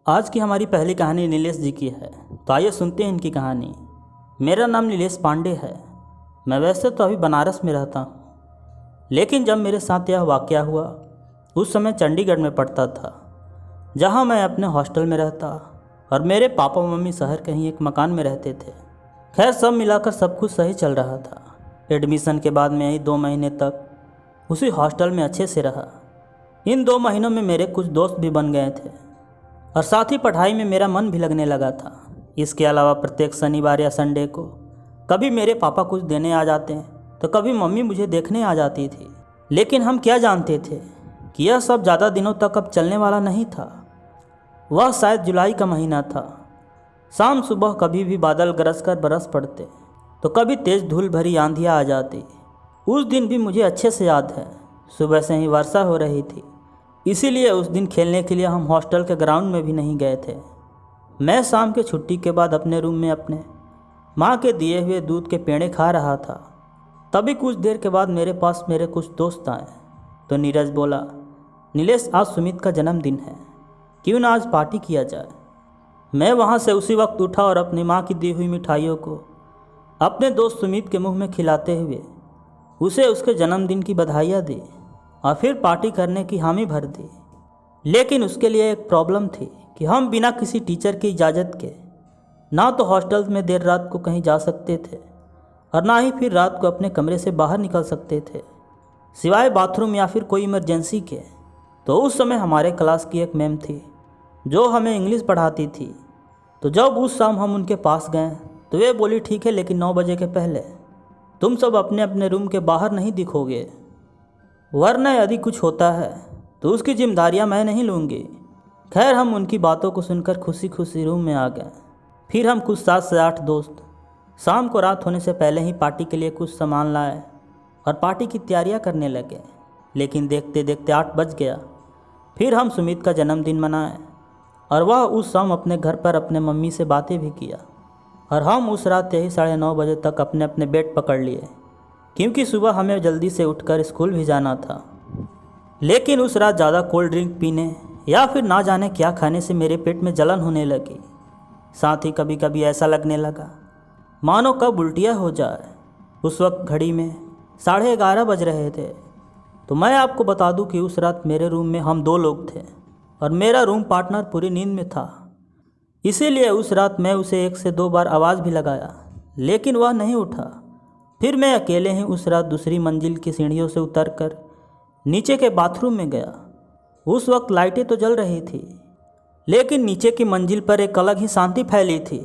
आज की हमारी पहली कहानी नीलेश जी की है। तो आइए सुनते हैं इनकी कहानी। मेरा नाम नीलेश पांडे है। मैं वैसे तो अभी बनारस में रहता हूँ, लेकिन जब मेरे साथ यह वाक़या हुआ उस समय चंडीगढ़ में पढ़ता था, जहाँ मैं अपने हॉस्टल में रहता और मेरे पापा मम्मी शहर कहीं एक मकान में रहते थे। खैर सब मिलाकर सब कुछ सही चल रहा था। एडमिशन के बाद मैं ही 2 महीने तक उसी हॉस्टल में अच्छे से रहा। इन 2 महीनों में मेरे कुछ दोस्त भी बन गए थे और साथ ही पढ़ाई में मेरा मन भी लगने लगा था। इसके अलावा प्रत्येक शनिवार या संडे को कभी मेरे पापा कुछ देने आ जाते हैं तो कभी मम्मी मुझे देखने आ जाती थी। लेकिन हम क्या जानते थे कि यह सब ज़्यादा दिनों तक अब चलने वाला नहीं था। वह शायद जुलाई का महीना था। शाम सुबह कभी भी बादल गरज कर बरस पड़ते तो कभी तेज़ धूल भरी आंधियाँ आ जाती। उस दिन भी मुझे अच्छे से याद है, सुबह से ही वर्षा हो रही थी, इसीलिए उस दिन खेलने के लिए हम हॉस्टल के ग्राउंड में भी नहीं गए थे। मैं शाम के छुट्टी के बाद अपने रूम में अपने माँ के दिए हुए दूध के पेड़े खा रहा था। तभी कुछ देर के बाद मेरे पास मेरे कुछ दोस्त आए तो नीरज बोला, नीलेश आज सुमित का जन्मदिन है, क्यों ना आज पार्टी किया जाए। मैं वहाँ से उसी वक्त उठा और अपनी माँ की दी हुई मिठाइयों को अपने दोस्त सुमित के मुंह में खिलाते हुए उसे उसके जन्मदिन की बधाइयाँ दी और फिर पार्टी करने की हामी भर दी। लेकिन उसके लिए एक प्रॉब्लम थी कि हम बिना किसी टीचर की इजाज़त के ना तो हॉस्टल में देर रात को कहीं जा सकते थे और ना ही फिर रात को अपने कमरे से बाहर निकल सकते थे, सिवाय बाथरूम या फिर कोई इमरजेंसी के। तो उस समय हमारे क्लास की एक मैम थी जो हमें इंग्लिश पढ़ाती थी। तो जब उस शाम हम उनके पास गए तो वे बोली, ठीक है, लेकिन 9 बजे के पहले तुम सब अपने अपने रूम के बाहर नहीं दिखोगे, वरना यदि कुछ होता है तो उसकी जिम्मेदारियां मैं नहीं लूँगी। खैर हम उनकी बातों को सुनकर खुशी खुशी रूम में आ गए। फिर हम कुछ 7 से 8 दोस्त शाम को रात होने से पहले ही पार्टी के लिए कुछ सामान लाए और पार्टी की तैयारियां करने लगे। लेकिन देखते देखते 8 बज गया। फिर हम सुमित का जन्मदिन मनाए और वह उस शाम अपने घर पर अपने मम्मी से बातें भी किया और हम उस रात यही 9:30 बजे तक अपने अपने बेड पकड़ लिए, क्योंकि सुबह हमें जल्दी से उठकर स्कूल भी जाना था। लेकिन उस रात ज़्यादा कोल्ड ड्रिंक पीने या फिर ना जाने क्या खाने से मेरे पेट में जलन होने लगी। साथ ही कभी कभी ऐसा लगने लगा मानो कब उल्टियाँ हो जाए। उस वक्त घड़ी में 11:30 बज रहे थे। तो मैं आपको बता दूं कि उस रात मेरे रूम में हम 2 लोग थे और मेरा रूम पार्टनर पूरी नींद में था। इसीलिए उस रात मैं उसे 1 से 2 बार आवाज़ भी लगाया, लेकिन वह नहीं उठा। फिर मैं अकेले ही उस रात दूसरी मंजिल की सीढ़ियों से उतरकर नीचे के बाथरूम में गया। उस वक्त लाइटें तो जल रही थी, लेकिन नीचे की मंजिल पर एक अलग ही शांति फैली थी।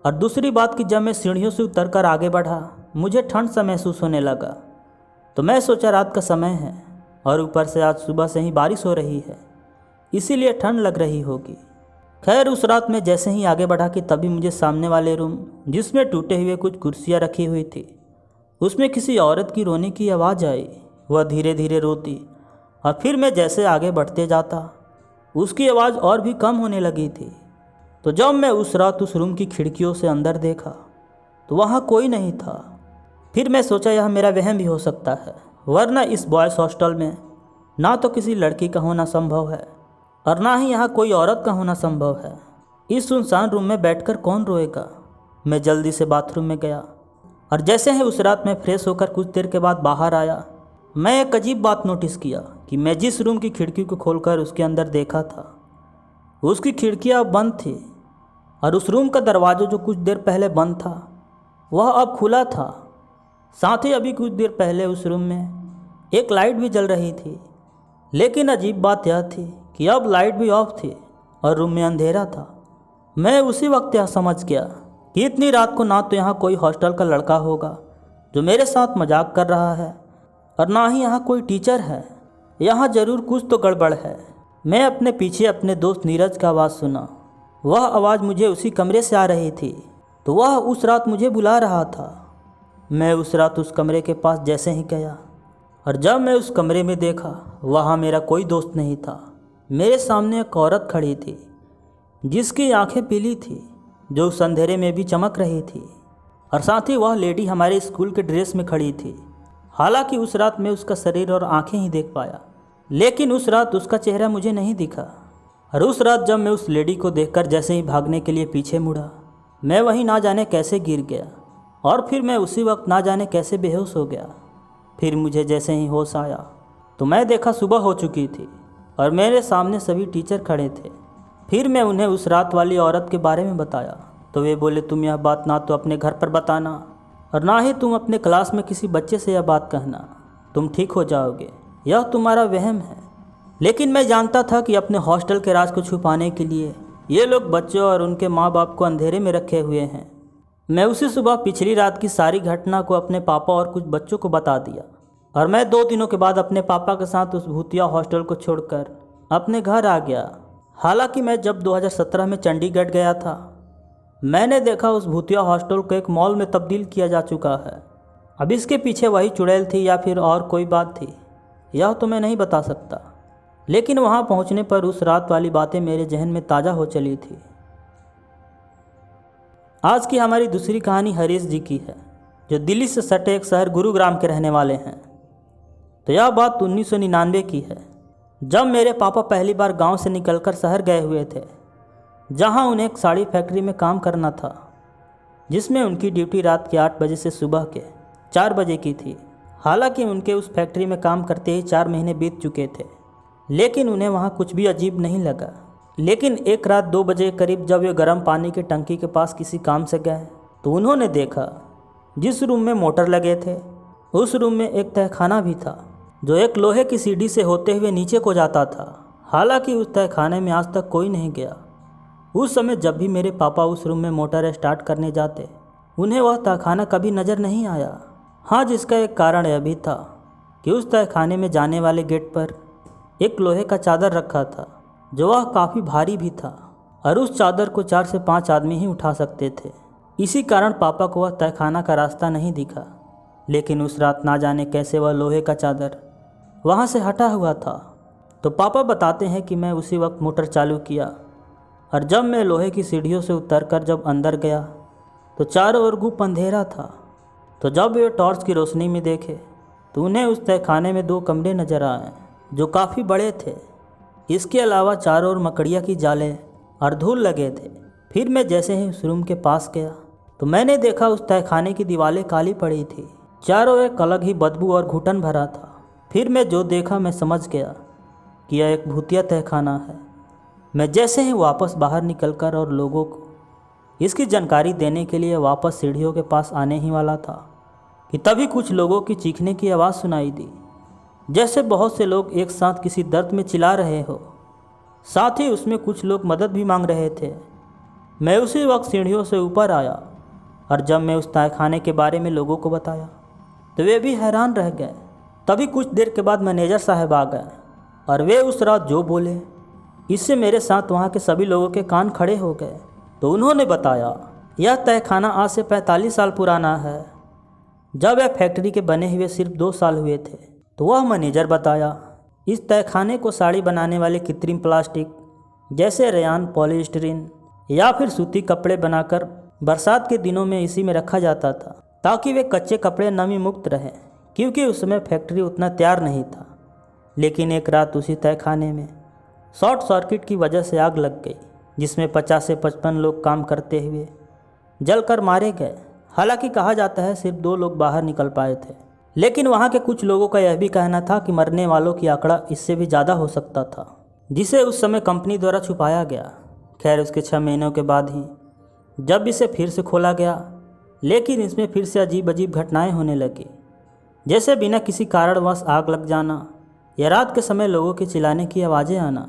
और दूसरी बात कि जब मैं सीढ़ियों से उतरकर आगे बढ़ा मुझे ठंड सा महसूस होने लगा। तो मैं सोचा रात का समय है और ऊपर से आज सुबह से ही बारिश हो रही है, इसीलिए ठंड लग रही होगी। खैर उस रात में जैसे ही आगे बढ़ा कि तभी मुझे सामने वाले रूम, जिसमें टूटे हुए कुछ कुर्सियाँ रखी हुई थी, उसमें किसी औरत की रोने की आवाज़ आई। वह धीरे धीरे रोती और फिर मैं जैसे आगे बढ़ते जाता उसकी आवाज़ और भी कम होने लगी थी। तो जब मैं उस रात उस रूम की खिड़कियों से अंदर देखा तो वहाँ कोई नहीं था। फिर मैं सोचा यह मेरा वहम भी हो सकता है, वरना इस बॉयज़ हॉस्टल में ना तो किसी लड़की का होना संभव है और ना ही यहाँ कोई औरत का होना संभव है। इस सुनसान रूम में बैठकर कौन रोएगा। मैं जल्दी से बाथरूम में गया और जैसे ही उस रात मैं फ्रेश होकर कुछ देर के बाद बाहर आया, मैं एक अजीब बात नोटिस किया कि मैं जिस रूम की खिड़की को खोलकर उसके अंदर देखा था, उसकी खिड़कियाँ अब बंद थी और उस रूम का दरवाज़ा जो कुछ देर पहले बंद था वह अब खुला था। साथ ही अभी कुछ देर पहले उस रूम में एक लाइट भी जल रही थी। लेकिन अजीब बात यह थी कि अब लाइट भी ऑफ थी और रूम में अंधेरा था। मैं उसी वक्त यह समझ गया कि इतनी रात को ना तो यहाँ कोई हॉस्टल का लड़का होगा जो मेरे साथ मजाक कर रहा है और ना ही यहाँ कोई टीचर है। यहाँ ज़रूर कुछ तो गड़बड़ है। मैं अपने पीछे अपने दोस्त नीरज का आवाज़ सुना। वह आवाज़ मुझे उसी कमरे से आ रही थी, तो वह उस रात मुझे बुला रहा था। मैं उस रात उस कमरे के पास जैसे ही गया और जब मैं उस कमरे में देखा वहाँ मेरा कोई दोस्त नहीं था। मेरे सामने एक औरत खड़ी थी जिसकी आंखें पीली थी, जो उस अंधेरे में भी चमक रही थी, और साथ ही वह लेडी हमारे स्कूल के ड्रेस में खड़ी थी। हालांकि उस रात मैं उसका शरीर और आंखें ही देख पाया, लेकिन उस रात उसका चेहरा मुझे नहीं दिखा। और उस रात जब मैं उस लेडी को देखकर जैसे ही भागने के लिए पीछे मुड़ा, मैं वहीं ना जाने कैसे गिर गया और फिर मैं उसी वक्त ना जाने कैसे बेहोश हो गया। फिर मुझे जैसे ही होश आया तो मैं देखा सुबह हो चुकी थी और मेरे सामने सभी टीचर खड़े थे। फिर मैं उन्हें उस रात वाली औरत के बारे में बताया तो वे बोले, तुम यह बात ना तो अपने घर पर बताना और ना ही तुम अपने क्लास में किसी बच्चे से यह बात कहना, तुम ठीक हो जाओगे, यह तुम्हारा वहम है। लेकिन मैं जानता था कि अपने हॉस्टल के राज को छुपाने के लिए ये लोग बच्चों और उनके माँ बाप को अंधेरे में रखे हुए हैं। मैं उसी सुबह पिछली रात की सारी घटना को अपने पापा और कुछ बच्चों को बता दिया और मैं 2 दिनों के बाद अपने पापा के साथ उस भूतिया हॉस्टल को छोड़कर अपने घर आ गया। हालांकि मैं जब 2017 में चंडीगढ़ गया था, मैंने देखा उस भूतिया हॉस्टल को एक मॉल में तब्दील किया जा चुका है। अब इसके पीछे वही चुड़ैल थी या फिर और कोई बात थी, यह तो मैं नहीं बता सकता। लेकिन वहाँ पहुँचने पर उस रात वाली बातें मेरे जहन में ताज़ा हो चली थी। आज की हमारी दूसरी कहानी हरीश जी की है, जो दिल्ली से सटे एक शहर गुरुग्राम के रहने वाले हैं। तो यह बात 1999 की है, जब मेरे पापा पहली बार गांव से निकलकर शहर गए हुए थे, जहां उन्हें एक साड़ी फैक्ट्री में काम करना था, जिसमें उनकी ड्यूटी रात के 8 बजे से सुबह के 4 बजे की थी। हालांकि उनके उस फैक्ट्री में काम करते ही 4 महीने बीत चुके थे, लेकिन उन्हें वहाँ कुछ भी अजीब नहीं लगा। लेकिन एक रात 2 बजे के करीब जब वे गर्म पानी की टंकी के पास किसी काम से गए तो उन्होंने देखा जिस रूम में मोटर लगे थे उस रूम में एक तहखाना भी था, जो एक लोहे की सीढ़ी से होते हुए नीचे को जाता था। हालांकि उस तहखाने में आज तक कोई नहीं गया। उस समय जब भी मेरे पापा उस रूम में मोटर स्टार्ट करने जाते, उन्हें वह तहखाना कभी नज़र नहीं आया। हाँ, जिसका एक कारण यह भी था कि उस तहखाने में जाने वाले गेट पर एक लोहे का चादर रखा था, जो वह काफ़ी भारी भी था और उस चादर को 4 से 5 आदमी ही उठा सकते थे। इसी कारण पापा को वह तहखाना का रास्ता नहीं दिखा। लेकिन उस रात ना जाने कैसे वह लोहे का चादर वहाँ से हटा हुआ था। तो पापा बताते हैं कि मैं उसी वक्त मोटर चालू किया और जब मैं लोहे की सीढ़ियों से उतरकर जब अंदर गया तो चारों ओर गुप्त अंधेरा था। तो जब वे टॉर्च की रोशनी में देखे तो उन्हें उस तहखाने में 2 कमरे नजर आए, जो काफ़ी बड़े थे। इसके अलावा चारों ओर मकड़िया की जालें और धूल लगे थे। फिर मैं जैसे ही उस रूम के पास गया तो मैंने देखा उस तहखाने की दीवारें काली पड़ी थी, चारों एक अलग ही बदबू और घुटन भरा था। फिर मैं जो देखा मैं समझ गया कि यह एक भूतिया तहखाना है। मैं जैसे ही वापस बाहर निकलकर और लोगों को इसकी जानकारी देने के लिए वापस सीढ़ियों के पास आने ही वाला था कि तभी कुछ लोगों की चीखने की आवाज़ सुनाई दी, जैसे बहुत से लोग एक साथ किसी दर्द में चिल्ला रहे हो। साथ ही उसमें कुछ लोग मदद भी मांग रहे थे। मैं उसी वक्त सीढ़ियों से ऊपर आया और जब मैं उस तहखाने के बारे में लोगों को बताया तो वे भी हैरान रह गए। तभी कुछ देर के बाद मैनेजर साहब आ गए और वे उस रात जो बोले, इससे मेरे साथ वहाँ के सभी लोगों के कान खड़े हो गए। तो उन्होंने बताया, यह तहखाना आज से 45 साल पुराना है, जब यह फैक्ट्री के बने हुए सिर्फ 2 साल हुए थे। तो वह मैनेजर बताया, इस तहखाने को साड़ी बनाने वाले कृत्रिम प्लास्टिक जैसे रेयान, पॉलीस्टीरीन या फिर सूती कपड़े बनाकर बरसात के दिनों में इसी में रखा जाता था, ताकि वे कच्चे कपड़े नमी मुक्त रहें, क्योंकि उस समय फैक्ट्री उतना तैयार नहीं था। लेकिन एक रात उसी तहखाने में शॉर्ट सर्किट की वजह से आग लग गई, जिसमें 50 से 55 लोग काम करते हुए जलकर मारे गए। हालांकि कहा जाता है सिर्फ 2 लोग बाहर निकल पाए थे, लेकिन वहाँ के कुछ लोगों का यह भी कहना था कि मरने वालों की आंकड़ा इससे भी ज़्यादा हो सकता था, जिसे उस समय कंपनी द्वारा छुपाया गया। खैर, उसके 6 महीनों के बाद ही जब इसे फिर से खोला गया, लेकिन इसमें फिर से अजीब अजीब घटनाएं होने लगी, जैसे बिना किसी कारणवश आग लग जाना या रात के समय लोगों के चिल्लाने की आवाज़ें आना।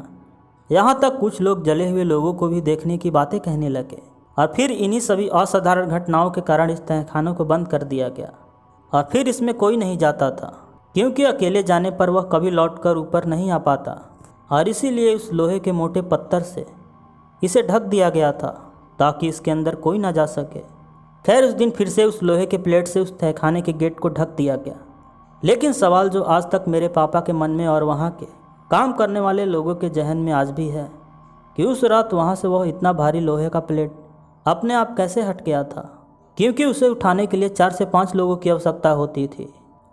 यहाँ तक कुछ लोग जले हुए लोगों को भी देखने की बातें कहने लगे। और फिर इन्हीं सभी असाधारण घटनाओं के कारण इस तहखानों को बंद कर दिया गया और फिर इसमें कोई नहीं जाता था, क्योंकि अकेले जाने पर वह कभी लौटकर ऊपर नहीं आ पाता, और इसीलिए उस लोहे के मोटे पत्थर से इसे ढक दिया गया था ताकि इसके अंदर कोई ना जा सके। खैर, उस दिन फिर से उस लोहे के प्लेट से उस तहखाने के गेट को ढक दिया गया। लेकिन सवाल जो आज तक मेरे पापा के मन में और वहाँ के काम करने वाले लोगों के जहन में आज भी है कि उस रात वहाँ से वह इतना भारी लोहे का प्लेट अपने आप कैसे हट गया था, क्योंकि उसे उठाने के लिए 4 से 5 लोगों की आवश्यकता होती थी।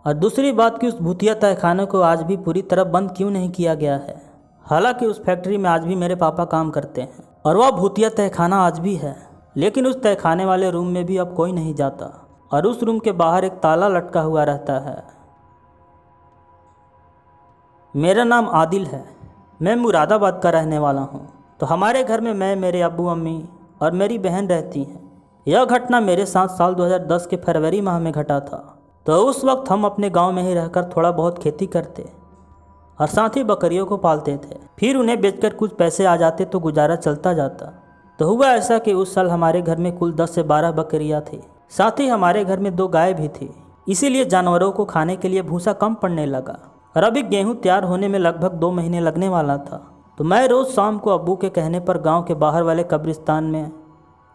और दूसरी बात कि उस भूतिया तहखाने को आज भी पूरी तरह बंद क्यों नहीं किया गया है। हालांकि उस फैक्ट्री में आज भी मेरे पापा काम करते हैं और वह भूतिया तहखाना आज भी है, लेकिन उस तहखाने वाले रूम में भी अब कोई नहीं जाता और उस रूम के बाहर एक ताला लटका हुआ रहता है। मेरा नाम आदिल है, मैं मुरादाबाद का रहने वाला हूँ। तो हमारे घर में मैं, मेरे अब्बू अम्मी और मेरी बहन रहती हैं। यह घटना मेरे साथ साल 2010 के फरवरी माह में घटा था। तो उस वक्त हम अपने गांव में ही रहकर थोड़ा बहुत खेती करते और साथ ही बकरियों को पालते थे। फिर उन्हें बेचकर कुछ पैसे आ जाते तो गुजारा चलता जाता। तो हुआ ऐसा कि उस साल हमारे घर में कुल 10 से 12 बकरियां थी। साथ ही हमारे घर में 2 गाय भी थी, इसीलिए जानवरों को खाने के लिए भूसा कम पड़ने लगा और अभी गेहूँ तैयार होने में लगभग 2 महीने लगने वाला था। तो मैं रोज़ शाम को अब्बू के कहने पर गांव के बाहर वाले कब्रिस्तान में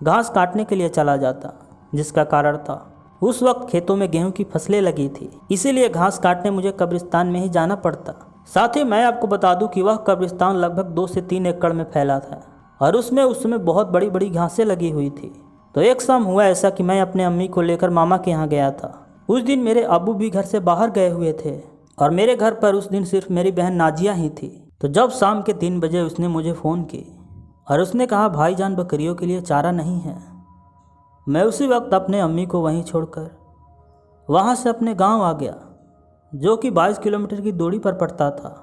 घास काटने के लिए चला जाता, जिसका कारण था उस वक्त खेतों में गेहूं की फसलें लगी थी, इसीलिए घास काटने मुझे कब्रिस्तान में ही जाना पड़ता। साथ ही मैं आपको बता दूं कि वह कब्रिस्तान लगभग 2 से 3 एकड़ में फैला था और उसमें उस समय बहुत बड़ी बड़ी घासें लगी हुई थी। तो एक शाम हुआ ऐसा कि मैं अपने अम्मी को लेकर मामा के यहाँ गया था। उस दिन मेरे अब्बू भी घर से बाहर गए हुए थे और मेरे घर पर उस दिन सिर्फ मेरी बहन नाजिया ही थी। तो जब शाम के 3 बजे उसने मुझे फ़ोन की और उसने कहा, भाईजान बकरियों के लिए चारा नहीं है। मैं उसी वक्त अपने अम्मी को वहीं छोड़कर वहाँ से अपने गांव आ गया, जो कि 22 किलोमीटर की दूरी पर पड़ता था।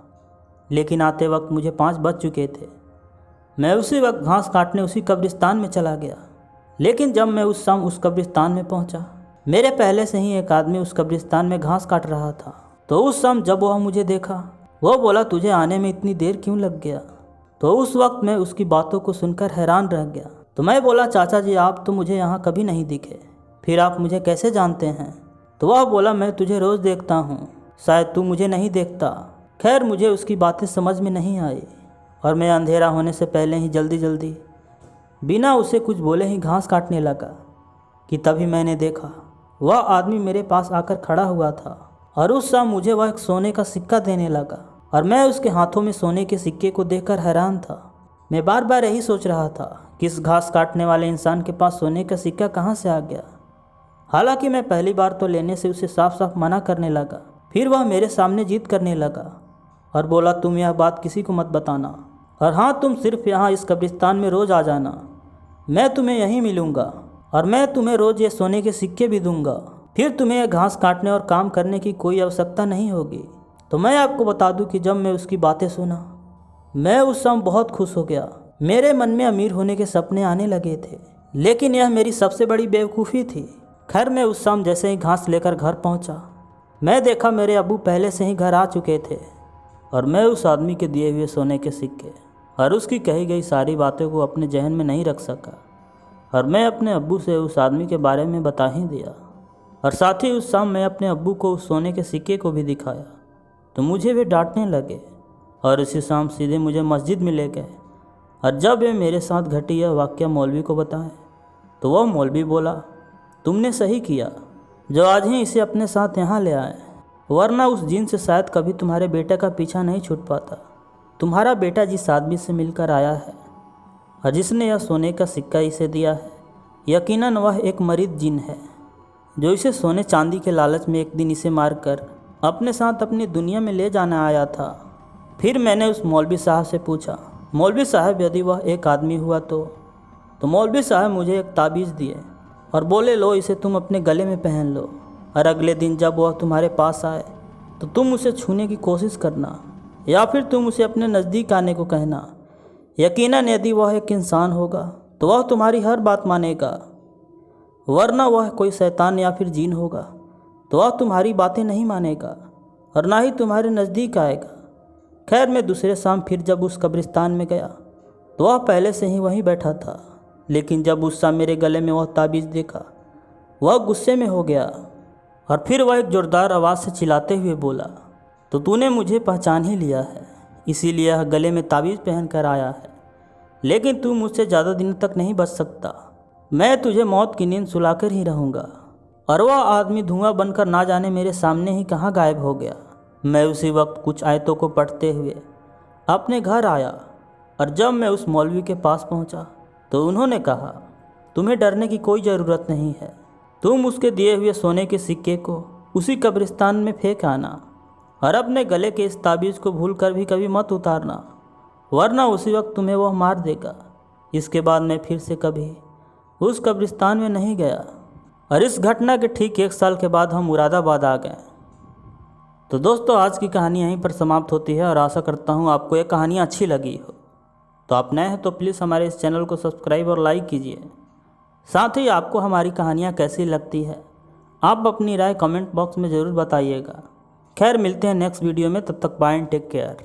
लेकिन आते वक्त मुझे 5 बज चुके थे। मैं उसी वक्त घास काटने उसी कब्रिस्तान में चला गया। लेकिन जब मैं उस शाम उस कब्रिस्तान में पहुंचा, मेरे पहले से ही एक आदमी उस कब्रिस्तान में घास काट रहा था। तो उस शाम जब वह मुझे देखा, वह बोला, तुझे आने में इतनी देर क्यों लग गया? तो उस वक्त मैं उसकी बातों को सुनकर हैरान रह गया। तो मैं बोला, चाचा जी आप तो मुझे यहाँ कभी नहीं दिखे, फिर आप मुझे कैसे जानते हैं? तो वह बोला, मैं तुझे रोज़ देखता हूँ, शायद तू मुझे नहीं देखता। खैर मुझे उसकी बातें समझ में नहीं आई और मैं अंधेरा होने से पहले ही जल्दी जल्दी बिना उसे कुछ बोले ही घास काटने लगा कि तभी मैंने देखा वह आदमी मेरे पास आकर खड़ा हुआ था और उस शाम मुझे वह एक सोने का सिक्का देने लगा और मैं उसके हाथों में सोने के सिक्के को देखकर हैरान था। मैं बार बार यही सोच रहा था कि इस घास काटने वाले इंसान के पास सोने का सिक्का कहाँ से आ गया। हालांकि मैं पहली बार तो लेने से उसे साफ साफ मना करने लगा। फिर वह मेरे सामने जिद करने लगा और बोला, तुम यह बात किसी को मत बताना और हाँ, तुम सिर्फ यहाँ इस कब्रिस्तान में रोज़ आ जाना, मैं तुम्हें यहीं मिलूँगा और मैं तुम्हें रोज़ ये सोने के सिक्के भी दूंगा। फिर तुम्हें यह घास काटने और काम करने की कोई आवश्यकता नहीं होगी। तो मैं आपको बता दूं कि जब मैं उसकी बातें सुना, मैं उस समय बहुत खुश हो गया। मेरे मन में अमीर होने के सपने आने लगे थे, लेकिन यह मेरी सबसे बड़ी बेवकूफ़ी थी। खैर मैं उस शाम जैसे ही घास लेकर घर पहुंचा, मैं देखा मेरे अब्बू पहले से ही घर आ चुके थे और मैं उस आदमी के दिए हुए सोने के सिक्के और उसकी कही गई सारी बातों को अपने जहन में नहीं रख सका और मैं अपने अब्बू से उस आदमी के बारे में बता ही दिया। और साथ ही उस शाम मैं अपने अब्बू को उस सोने के सिक्के को भी दिखाया तो मुझे वे डांटने लगे और उसी शाम सीधे मुझे मस्जिद में ले गए। और जब वे मेरे साथ घटी यह वाक़या मौलवी को बताए तो वह मौलवी बोला, तुमने सही किया जो आज ही इसे अपने साथ यहाँ ले आए, वरना उस जिन से शायद कभी तुम्हारे बेटे का पीछा नहीं छूट पाता। तुम्हारा बेटा जिस आदमी से मिलकर आया है और जिसने यह सोने का सिक्का इसे दिया है, यकीनन वह एक मरीद जिन है जो इसे सोने चांदी के लालच में एक दिन इसे मारकर अपने साथ अपनी दुनिया में ले जाना आया था। फिर मैंने उस मौलवी साहब से पूछा, मौलवी साहब यदि वह एक आदमी हुआ तो मौलवी साहब मुझे एक ताबीज़ दिए और बोले, लो इसे तुम अपने गले में पहन लो और अगले दिन जब वह तुम्हारे पास आए तो तुम उसे छूने की कोशिश करना या फिर तुम उसे अपने नज़दीक आने को कहना। यकीनन यदि वह एक इंसान होगा तो वह तुम्हारी हर बात मानेगा, वरना वह कोई शैतान या फिर जीन होगा तो वह तुम्हारी बातें नहीं मानेगा और ना ही तुम्हारे नज़दीक आएगा। खैर मैं दूसरे शाम फिर जब उस कब्रिस्तान में गया तो वह पहले से ही वहीं बैठा था, लेकिन जब उस शाम मेरे गले में वह ताबीज़ देखा वह गुस्से में हो गया और फिर वह एक ज़ोरदार आवाज़ से चिल्लाते हुए बोला, तो तूने मुझे पहचान ही लिया है, इसीलिए यह गले में ताबीज़ पहन कर आया है, लेकिन तू मुझसे ज़्यादा दिन तक नहीं बच सकता। मैं तुझे मौत की नींद सुलाकर ही रहूँगा। और वह आदमी धुआं बनकर ना जाने मेरे सामने ही कहाँ गायब हो गया। मैं उसी वक्त कुछ आयतों को पढ़ते हुए अपने घर आया और जब मैं उस मौलवी के पास पहुँचा तो उन्होंने कहा, तुम्हें डरने की कोई ज़रूरत नहीं है, तुम उसके दिए हुए सोने के सिक्के को उसी कब्रिस्तान में फेंक आना और अपने गले के इस ताबीज़ को भूल कर भी कभी मत उतारना। वरना उसी वक्त तुम्हें वह मार देगा। इसके बाद मैं फिर से कभी उस कब्रिस्तान में नहीं गया। और इस घटना के ठीक 1 साल के बाद हम मुरादाबाद आ गए। तो दोस्तों, आज की कहानी यहीं पर समाप्त होती है और आशा करता हूँ आपको ये कहानी अच्छी लगी हो। तो आप नए हैं तो प्लीज़ हमारे इस चैनल को सब्सक्राइब और लाइक कीजिए। साथ ही आपको हमारी कहानियाँ कैसी लगती है आप अपनी राय कमेंट बॉक्स में ज़रूर बताइएगा। खैर, मिलते हैं नेक्स्ट वीडियो में, तब तक बाय एंड टेक केयर।